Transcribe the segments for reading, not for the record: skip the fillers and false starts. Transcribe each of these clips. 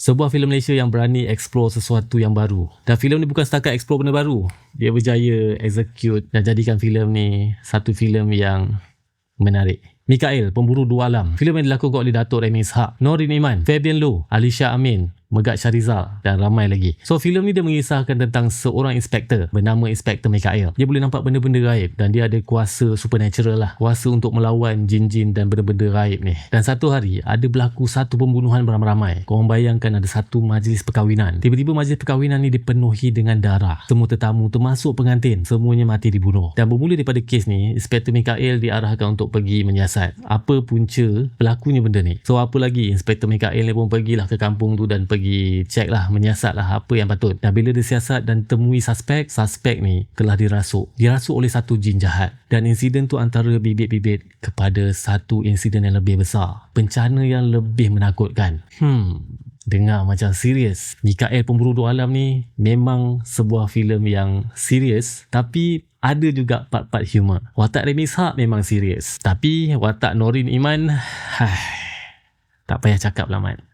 Sebuah filem Malaysia yang berani explore sesuatu yang baru. Dan filem ni bukan setakat explore benda baru. Dia berjaya execute dan jadikan filem ni satu filem yang menarik. Mikael, Pemburu Dua Alam. Filem yang dilakon oleh Datuk Remy Ishak, Norin Iman, Fabian Loh, Alisha Amin, Megat Syarizal dan ramai lagi. So filem ni dia mengisahkan tentang seorang inspektor bernama Inspektor Mikael. Dia boleh nampak benda-benda gaib dan dia ada kuasa supernatural lah. Kuasa untuk melawan jin-jin dan benda-benda gaib ni. Dan satu hari ada berlaku satu pembunuhan beramai-ramai. Korang bayangkan ada satu majlis perkahwinan. Tiba-tiba majlis perkahwinan ni dipenuhi dengan darah. Semua tetamu termasuk pengantin semuanya mati dibunuh. Dan bermula daripada kes ni, Inspektor Mikael diarahkan untuk pergi menyiasat. Apa punca berlakunya benda ni? So apa lagi, Inspektor Mikael ni pun pergilah ke kampung tu dan pergi cek lah, menyiasat lah apa yang patut. Dan bila dia siasat dan temui suspek ni telah dirasuk oleh satu jin jahat. Dan insiden tu antara bibit-bibit kepada satu insiden yang lebih besar, bencana yang lebih menakutkan. Dengar macam serius. Mikael, Pemburu Dua Alam ni memang sebuah filem yang serius, tapi ada juga part-part humor. Watak Remy Ishak memang serius, tapi watak Norin Iman tak payah cakap lah Mat.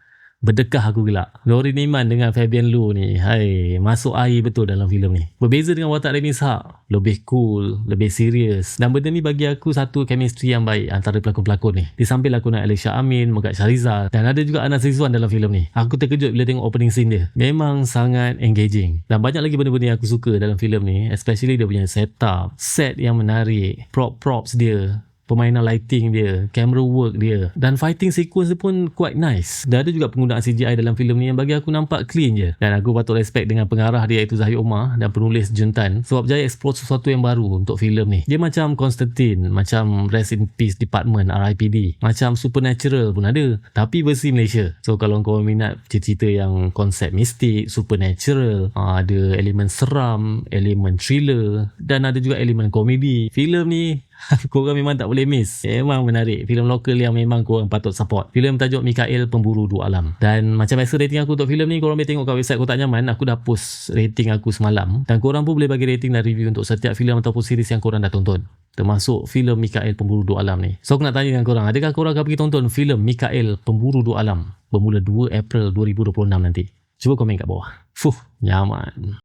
Berdekah aku gelak. Norin Iman dengan Fabian Loh ni, masuk air betul dalam filem ni. Berbeza dengan watak Remy Ishak, lebih cool, lebih serius. Dan benda ni bagi aku satu chemistry yang baik antara pelakon-pelakon ni. Di samping lakonan Alisha Amin, Megat Syarizal, dan ada juga Anas Rizwan dalam filem ni. Aku terkejut bila tengok opening scene dia. Memang sangat engaging. Dan banyak lagi benda-benda yang aku suka dalam filem ni, especially dia punya setup, set yang menarik, props dia, permainan lighting dia, camera work dia, dan fighting sequence dia pun quite nice. Dan ada juga penggunaan CGI dalam filem ni yang bagi aku nampak clean je. Dan aku patut respect dengan pengarah dia iaitu Zahid Omar dan penulis Juntan sebab berjaya explore sesuatu yang baru untuk filem ni. Dia macam Constantine, macam Rest in Peace Department, RIPD, macam Supernatural pun ada, tapi versi Malaysia. So kalau kau minat cerita yang konsep mistik, supernatural, ada elemen seram, elemen thriller, dan ada juga elemen komedi, filem ni korang memang tak boleh miss. Memang menarik. Filem lokal yang memang korang patut support. Filem tajuk Mikael, Pemburu Dua Alam. Dan macam biasa rating aku untuk filem ni, korang boleh tengok kat website Kotak Nyaman. Aku dah post rating aku semalam. Dan korang pun boleh bagi rating dan review untuk setiap filem ataupun series yang korang dah tonton, termasuk filem Mikael, Pemburu Dua Alam ni. So aku nak tanya dengan korang, adakah korang akan pergi tonton filem Mikael, Pemburu Dua Alam bermula 2 April 2026 nanti? Cuba komen kat bawah. Nyaman.